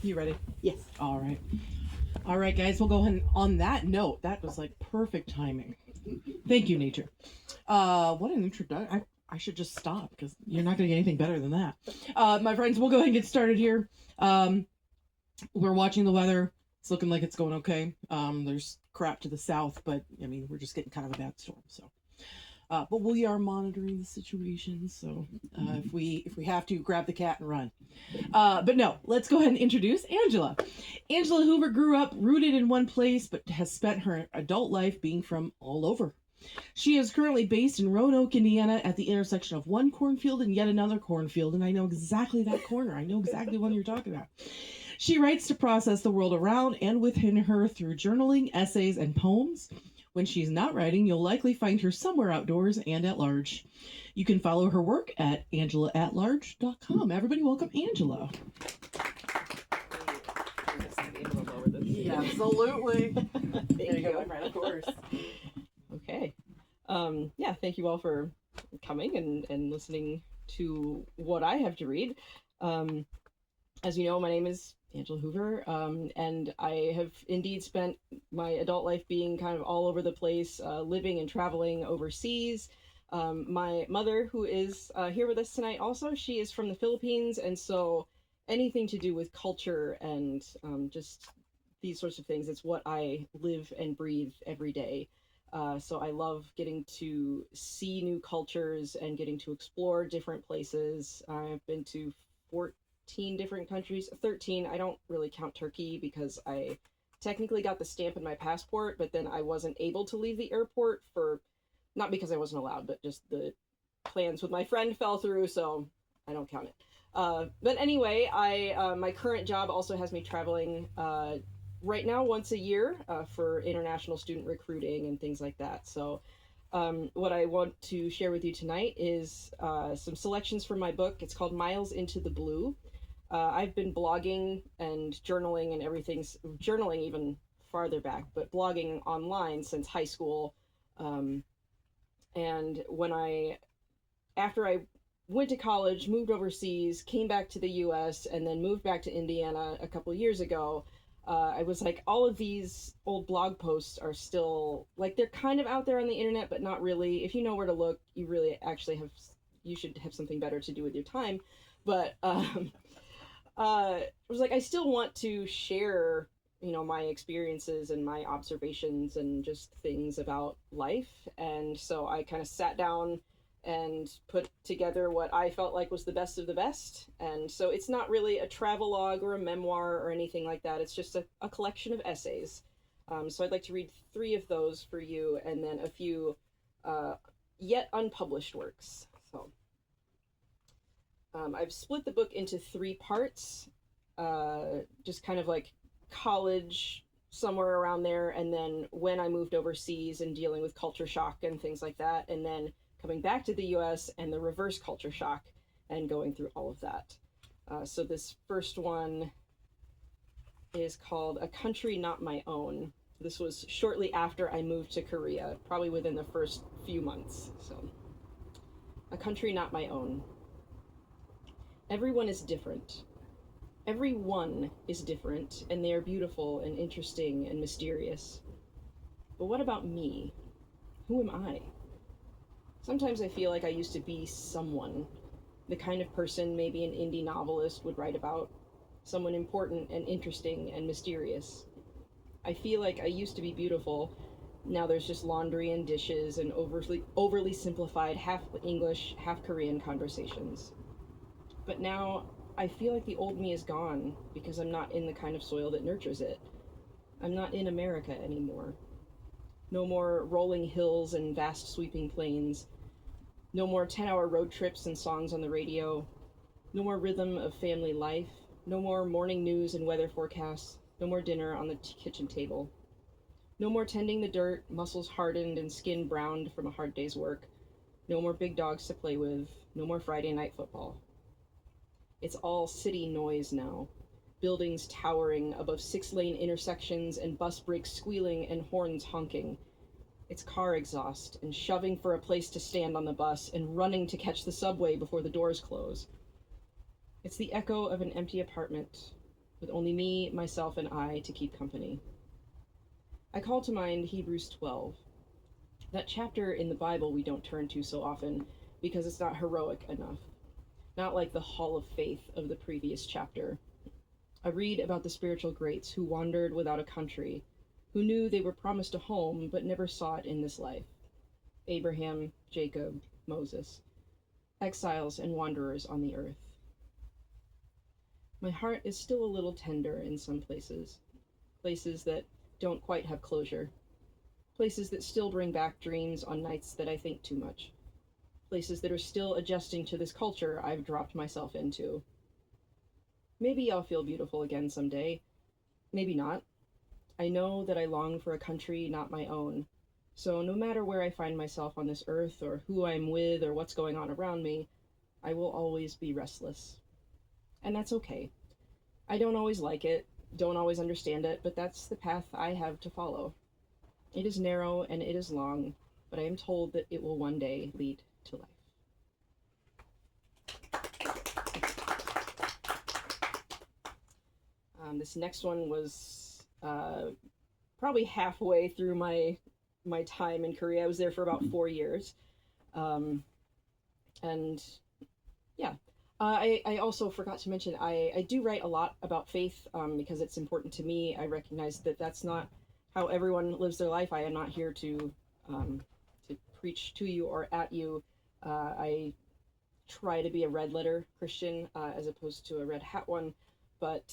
You ready? Yes. All right. All right, guys, we'll go ahead and, on that note, that was like perfect timing. Thank you, nature. What an introduction. I should just stop because you're not going to get anything better than that. My friends, we'll go ahead and get started here. We're watching the weather. It's looking like it's going okay. There's crap to the south, but I mean, we're just getting kind of a bad storm. So, but we are monitoring the situation. So, if we have to, grab the cat and run. But no, let's go ahead and introduce Angela. Angela Hoover grew up rooted in one place, but has spent her adult life being from all over. She is currently based in Roanoke, Indiana, at the intersection of one cornfield and yet another cornfield, and I know exactly that corner. I know exactly what you're talking about. She writes to process the world around and within her through journaling, essays, and poems. When she's not writing, you'll likely find her somewhere outdoors and at large. You can follow her work at angelaatlarge.com. Everybody welcome Angela. Yeah, absolutely. There you go, my friend, of course. Okay. Yeah, thank you all for coming and listening to what I have to read. As you know, my name is Angela Hoover, and I have indeed spent my adult life being kind of all over the place, living and traveling overseas. My mother, who is here with us tonight also, she is from the Philippines, and so anything to do with culture and just these sorts of things, it's what I live and breathe every day. So I love getting to see new cultures and getting to explore different places. I've been to 14 different countries, 13. I don't really count Turkey because I technically got the stamp in my passport, but then I wasn't able to leave the airport for, not because I wasn't allowed, but just the plans with my friend fell through, so I don't count it. But anyway, my current job also has me traveling right now once a year for international student recruiting and things like that. So what I want to share with you tonight is some selections from my book. It's called Miles into the Blue. I've been blogging and journaling and everything's journaling even farther back, but blogging online since high school. And after I went to college, moved overseas, came back to the US, and then moved back to Indiana a couple years ago, I was like, all of these old blog posts are still, like, they're kind of out there on the internet, but not really. If you know where to look, you really actually you should have something better to do with your time. But I was like, I still want to share, my experiences and my observations and just things about life. And so I kind of sat down and put together what I felt like was the best of the best. And so it's not really a travelogue or a memoir or anything like that. It's just a collection of essays. So I'd like to read 3 of those for you, and then a few yet unpublished works. So I've split the book into 3 parts, just kind of like college, somewhere around there, and then when I moved overseas and dealing with culture shock and things like that, and then coming back to the US and the reverse culture shock and going through all of that. So this first one is called A Country Not My Own. This was shortly after I moved to Korea, probably within the first few months. So, A Country Not My Own. Everyone is different. Everyone is different, and they are beautiful and interesting and mysterious. But what about me? Who am I? Sometimes I feel like I used to be someone, the kind of person maybe an indie novelist would write about, someone important and interesting and mysterious. I feel like I used to be beautiful. Now there's just laundry and dishes and overly simplified half English, half Korean conversations. But now I feel like the old me is gone because I'm not in the kind of soil that nurtures it. I'm not in America anymore. No more rolling hills and vast sweeping plains. No more 10-hour road trips and songs on the radio. No more rhythm of family life. No more morning news and weather forecasts. No more dinner on the kitchen table. No more tending the dirt, muscles hardened and skin browned from a hard day's work. No more big dogs to play with. No more Friday night football. It's all city noise now. Buildings towering above 6-lane intersections and bus brakes squealing and horns honking. It's car exhaust and shoving for a place to stand on the bus and running to catch the subway before the doors close. It's the echo of an empty apartment. with only me, myself, and I to keep company. I call to mind Hebrews 12, that chapter in the Bible we don't turn to so often because it's not heroic enough, not like the hall of faith of the previous chapter. I read about the spiritual greats who wandered without a country, who knew they were promised a home but never saw it in this life. Abraham, Jacob, Moses, exiles and wanderers on the earth. My heart is still a little tender in some places, places that don't quite have closure, places that still bring back dreams on nights that I think too much, places that are still adjusting to this culture I've dropped myself into. Maybe I'll feel beautiful again someday, maybe not. I know that I long for a country not my own, so no matter where I find myself on this earth or who I'm with or what's going on around me, I will always be restless. And that's okay. I don't always like it, don't always understand it, but that's the path I have to follow. It is narrow and it is long, but I am told that it will one day lead to life. This next one was probably halfway through my time in Korea. I was there for about 4 years. And yeah, I also forgot to mention, I do write a lot about faith because it's important to me. I recognize that that's not how everyone lives their life. I am not here to preach to you or at you. I try to be a red letter Christian as opposed to a red hat one, but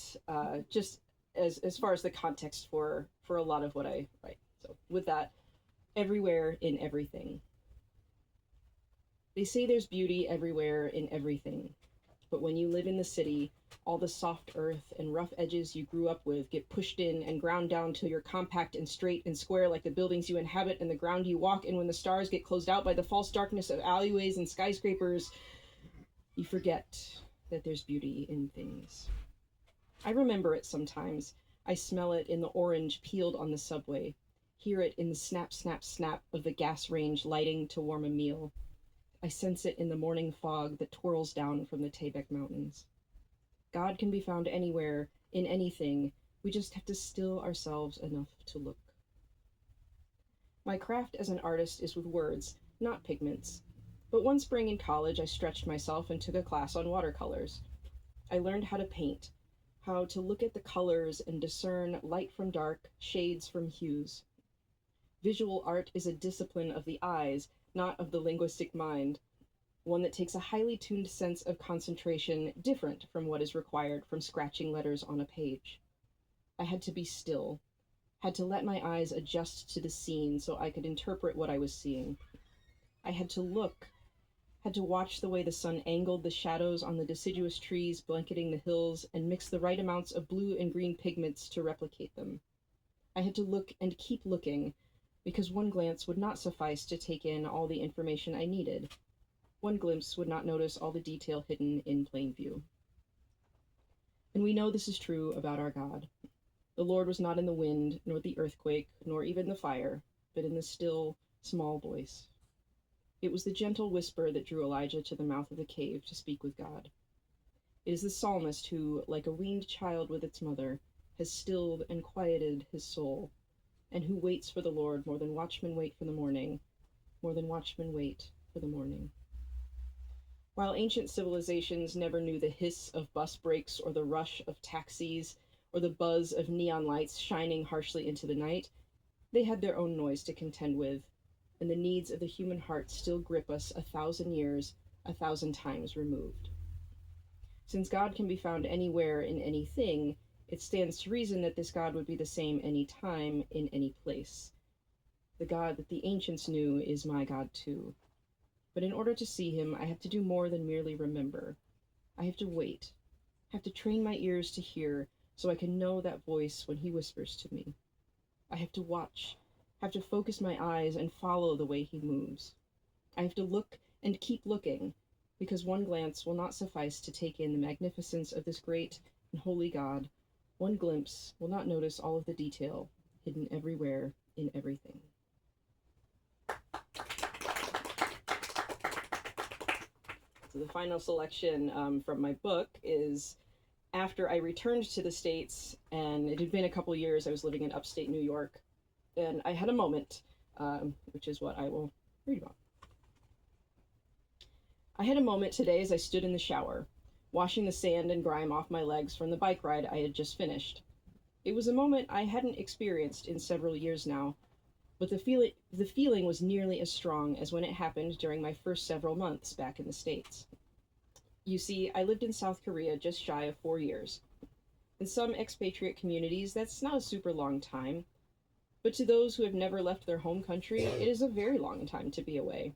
just as far as the context for a lot of what I write. So with that, everywhere in everything. They say there's beauty everywhere in everything, but when you live in the city, all the soft earth and rough edges you grew up with get pushed in and ground down till you're compact and straight and square like the buildings you inhabit and the ground you walk, and when the stars get closed out by the false darkness of alleyways and skyscrapers, you forget that there's beauty in things. I remember it sometimes. I smell it in the orange peeled on the subway, hear it in the snap, snap, snap of the gas range lighting to warm a meal. I sense it in the morning fog that twirls down from the Taebaek Mountains. God can be found anywhere, in anything. We just have to still ourselves enough to look. My craft as an artist is with words, not pigments. But one spring in college, I stretched myself and took a class on watercolors. I learned how to paint, how to look at the colors and discern light from dark, shades from hues. Visual art is a discipline of the eyes, not of the linguistic mind, one that takes a highly tuned sense of concentration different from what is required from scratching letters on a page. I had to be still, had to let my eyes adjust to the scene so I could interpret what I was seeing. I had to look, had to watch the way the sun angled the shadows on the deciduous trees blanketing the hills and mix the right amounts of blue and green pigments to replicate them. I had to look and keep looking, because one glance would not suffice to take in all the information I needed. One glimpse would not notice all the detail hidden in plain view. And we know this is true about our God. The Lord was not in the wind, nor the earthquake, nor even the fire, but in the still, small voice. It was the gentle whisper that drew Elijah to the mouth of the cave to speak with God. It is the psalmist who, like a weaned child with its mother, has stilled and quieted his soul, and who waits for the Lord more than watchmen wait for the morning, more than watchmen wait for the morning. While ancient civilizations never knew the hiss of bus brakes or the rush of taxis or the buzz of neon lights shining harshly into the night, they had their own noise to contend with, and the needs of the human heart still grip us 1,000 years, 1,000 times removed. Since God can be found anywhere in anything, it stands to reason that this God would be the same any time, in any place. The God that the ancients knew is my God too. But in order to see him, I have to do more than merely remember. I have to wait, have to train my ears to hear so I can know that voice when he whispers to me. I have to watch, have to focus my eyes and follow the way he moves. I have to look and keep looking, because one glance will not suffice to take in the magnificence of this great and holy God. One glimpse will not notice all of the detail hidden everywhere in everything. So the final selection from my book is after I returned to the States, and it had been a couple years, I was living in upstate New York, and I had a moment, which is what I will read about. I had a moment today as I stood in the shower, washing the sand and grime off my legs from the bike ride I had just finished. It was a moment I hadn't experienced in several years now, but the feeling was nearly as strong as when it happened during my first several months back in the States. You see, I lived in South Korea just shy of 4 years. In some expatriate communities, that's not a super long time, but to those who have never left their home country, it is a very long time to be away.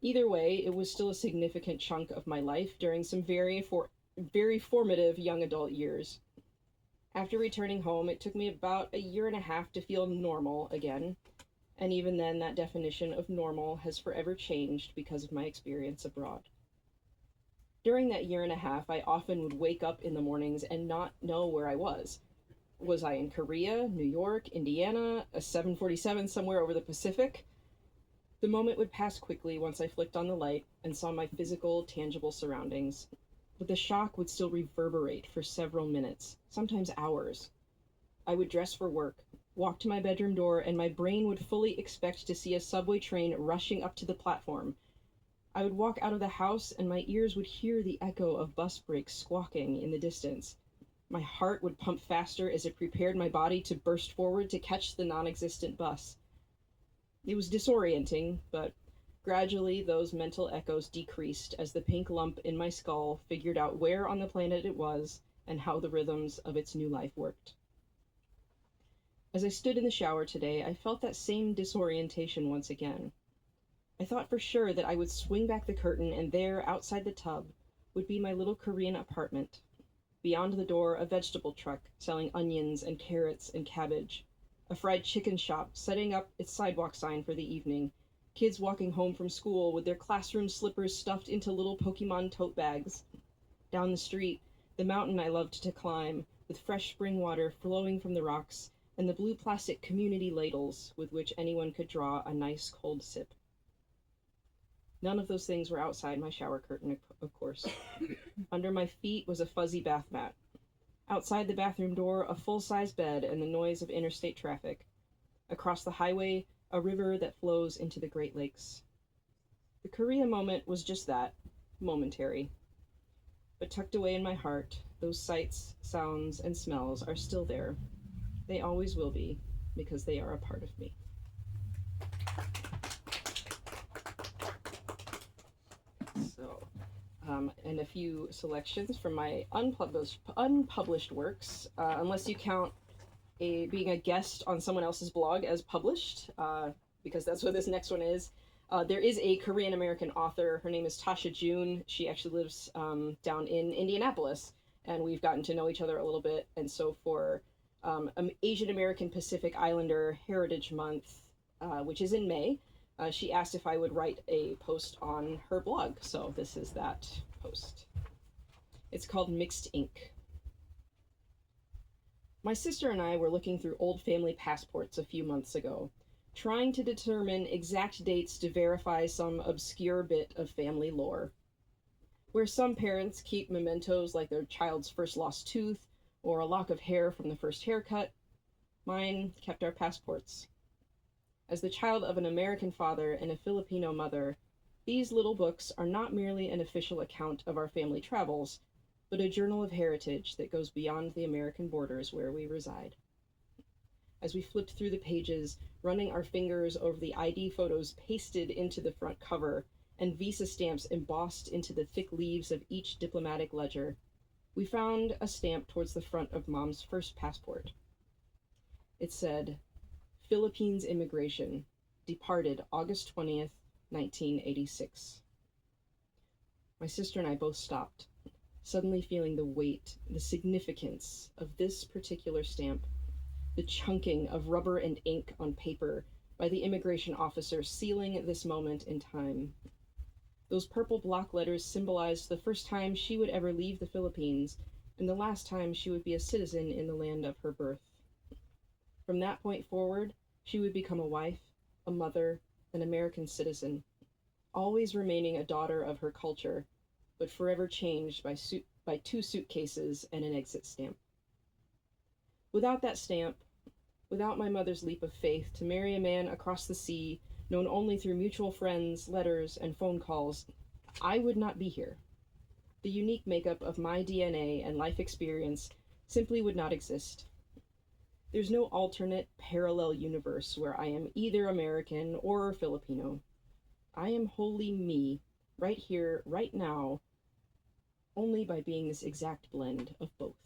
Either way, it was still a significant chunk of my life during some very formative young adult years. After returning home, it took me about a year and a half to feel normal again, and even then, that definition of normal has forever changed because of my experience abroad. During that year and a half, I often would wake up in the mornings and not know where I was. Was I in Korea, New York, Indiana, a 747 somewhere over the Pacific? The moment would pass quickly once I flicked on the light and saw my physical, tangible surroundings, but the shock would still reverberate for several minutes, sometimes hours. I would dress for work, walk to my bedroom door, and my brain would fully expect to see a subway train rushing up to the platform. I would walk out of the house, and my ears would hear the echo of bus brakes squawking in the distance. My heart would pump faster as it prepared my body to burst forward to catch the non-existent bus. It was disorienting, but gradually those mental echoes decreased as the pink lump in my skull figured out where on the planet it was and how the rhythms of its new life worked. As I stood in the shower today, I felt that same disorientation once again. I thought for sure that I would swing back the curtain and there, outside the tub, would be my little Korean apartment. Beyond the door, a vegetable truck selling onions and carrots and cabbage. A fried chicken shop setting up its sidewalk sign for the evening. Kids walking home from school with their classroom slippers stuffed into little Pokemon tote bags. Down the street, the mountain I loved to climb, with fresh spring water flowing from the rocks, and the blue plastic community ladles with which anyone could draw a nice cold sip. None of those things were outside my shower curtain, of course. Under my feet was a fuzzy bath mat. Outside the bathroom door, a full-size bed and the noise of interstate traffic. Across the highway, a river that flows into the Great Lakes. The Korea moment was just that, momentary. But tucked away in my heart, those sights, sounds, and smells are still there. They always will be, because they are a part of me. So, and a few selections from my unpublished works, unless you count being a guest on someone else's blog as published, because that's what this next one is. There is a Korean American author. Her name is Tasha June. She actually lives down in Indianapolis, and we've gotten to know each other a little bit. And so for Asian American Pacific Islander Heritage Month, which is in May, she asked if I would write a post on her blog. So this is that post. It's called Mixed Ink. My sister and I were looking through old family passports a few months ago, trying to determine exact dates to verify some obscure bit of family lore. Where some parents keep mementos like their child's first lost tooth or a lock of hair from the first haircut, mine kept our passports. As the child of an American father and a Filipino mother, these little books are not merely an official account of our family travels, but a journal of heritage that goes beyond the American borders where we reside. As we flipped through the pages, running our fingers over the ID photos pasted into the front cover and visa stamps embossed into the thick leaves of each diplomatic ledger, we found a stamp towards the front of Mom's first passport. It said, Philippines Immigration, departed August 20th, 1986. My sister and I both stopped, suddenly feeling the weight, the significance of this particular stamp, the chunking of rubber and ink on paper by the immigration officer sealing this moment in time. Those purple block letters symbolized the first time she would ever leave the Philippines and the last time she would be a citizen in the land of her birth. From that point forward, she would become a wife, a mother, an American citizen, always remaining a daughter of her culture, but forever changed by by 2 suitcases and an exit stamp. Without that stamp, without my mother's leap of faith to marry a man across the sea, known only through mutual friends, letters, and phone calls, I would not be here. The unique makeup of my DNA and life experience simply would not exist. There's no alternate parallel universe where I am either American or Filipino. I am wholly me, right here, right now, only by being this exact blend of both.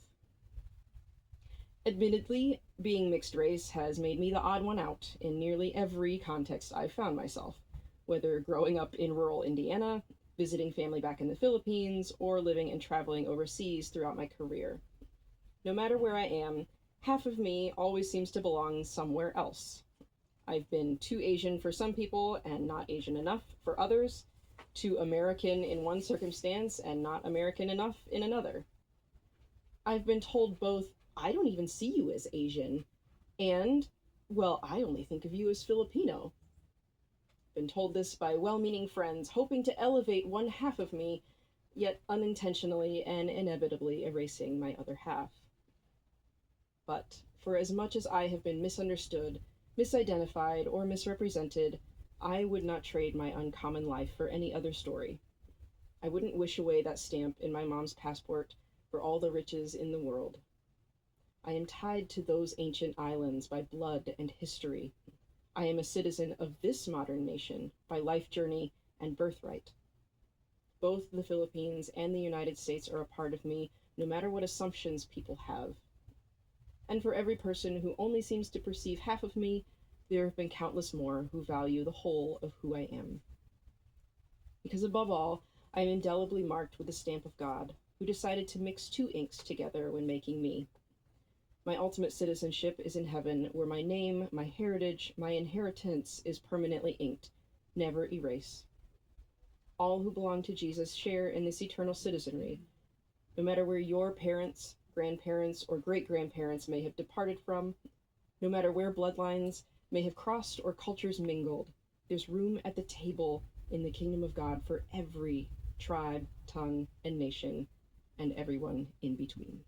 Admittedly, being mixed race has made me the odd one out in nearly every context I've found myself, whether growing up in rural Indiana, visiting family back in the Philippines, or living and traveling overseas throughout my career. No matter where I am, half of me always seems to belong somewhere else. I've been too Asian for some people and not Asian enough for others, too American in one circumstance and not American enough in another. I've been told both, I don't even see you as Asian, and, well, I only think of you as Filipino. Been told this by well-meaning friends hoping to elevate one half of me, yet unintentionally and inevitably erasing my other half. But for as much as I have been misunderstood, misidentified, or misrepresented, I would not trade my uncommon life for any other story. I wouldn't wish away that stamp in my mom's passport for all the riches in the world. I am tied to those ancient islands by blood and history. I am a citizen of this modern nation by life journey and birthright. Both the Philippines and the United States are a part of me, no matter what assumptions people have. And for every person who only seems to perceive half of me, there have been countless more who value the whole of who I am. Because above all, I am indelibly marked with the stamp of God, who decided to mix 2 inks together when making me. My ultimate citizenship is in heaven, where my name, my heritage, my inheritance is permanently inked, never erase. All who belong to Jesus share in this eternal citizenry, no matter where your parents, grandparents, or great-grandparents may have departed from, no matter where bloodlines may have crossed or cultures mingled, there's room at the table in the kingdom of God for every tribe, tongue, and nation, and everyone in between.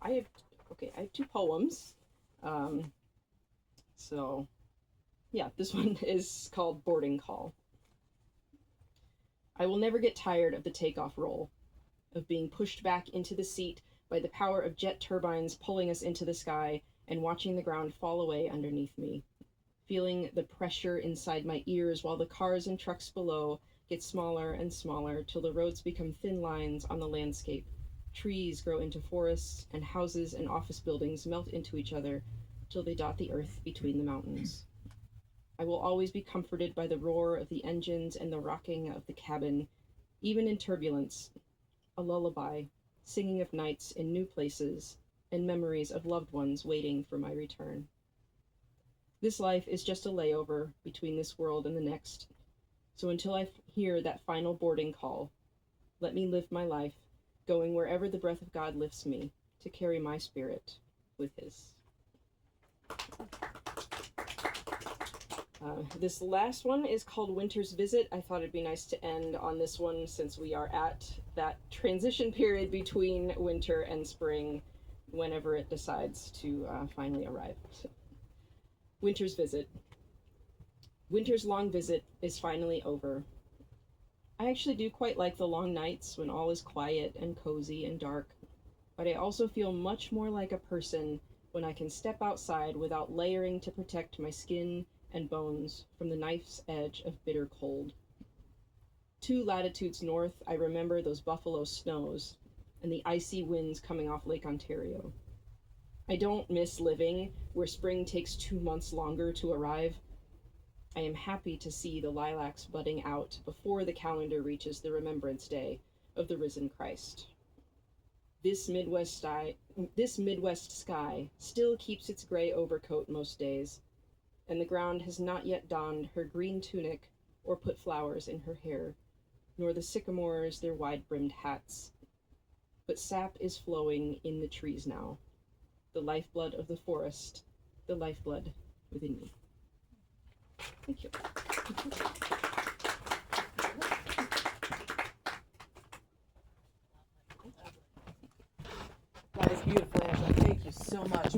I have 2 poems. So yeah, this one is called Boarding Call. I will never get tired of the takeoff roll, of being pushed back into the seat by the power of jet turbines pulling us into the sky and watching the ground fall away underneath me, feeling the pressure inside my ears while the cars and trucks below get smaller and smaller till the roads become thin lines on the landscape. Trees grow into forests, and houses and office buildings melt into each other till they dot the earth between the mountains. I will always be comforted by the roar of the engines and the rocking of the cabin, even in turbulence, a lullaby, singing of nights in new places, and memories of loved ones waiting for my return. This life is just a layover between this world and the next, so until I hear that final boarding call, let me live my life, going wherever the breath of God lifts me, to carry my spirit with his. This last one is called Winter's Visit. I thought it'd be nice to end on this one since we are at that transition period between winter and spring whenever it decides to finally arrive. So, Winter's Visit. Winter's long visit is finally over. I actually do quite like the long nights when all is quiet and cozy and dark, but I also feel much more like a person when I can step outside without layering to protect my skin and bones from the knife's edge of bitter cold. 2 latitudes north, I remember those buffalo snows and the icy winds coming off Lake Ontario. I don't miss living where spring takes 2 months longer to arrive. I am happy to see the lilacs budding out before the calendar reaches the Remembrance Day of the risen Christ. This Midwest sky still keeps its gray overcoat most days, and the ground has not yet donned her green tunic or put flowers in her hair, nor the sycamores their wide-brimmed hats. But sap is flowing in the trees now, the lifeblood of the forest, the lifeblood within me. Thank you. That is beautiful, Angela. Thank you so much.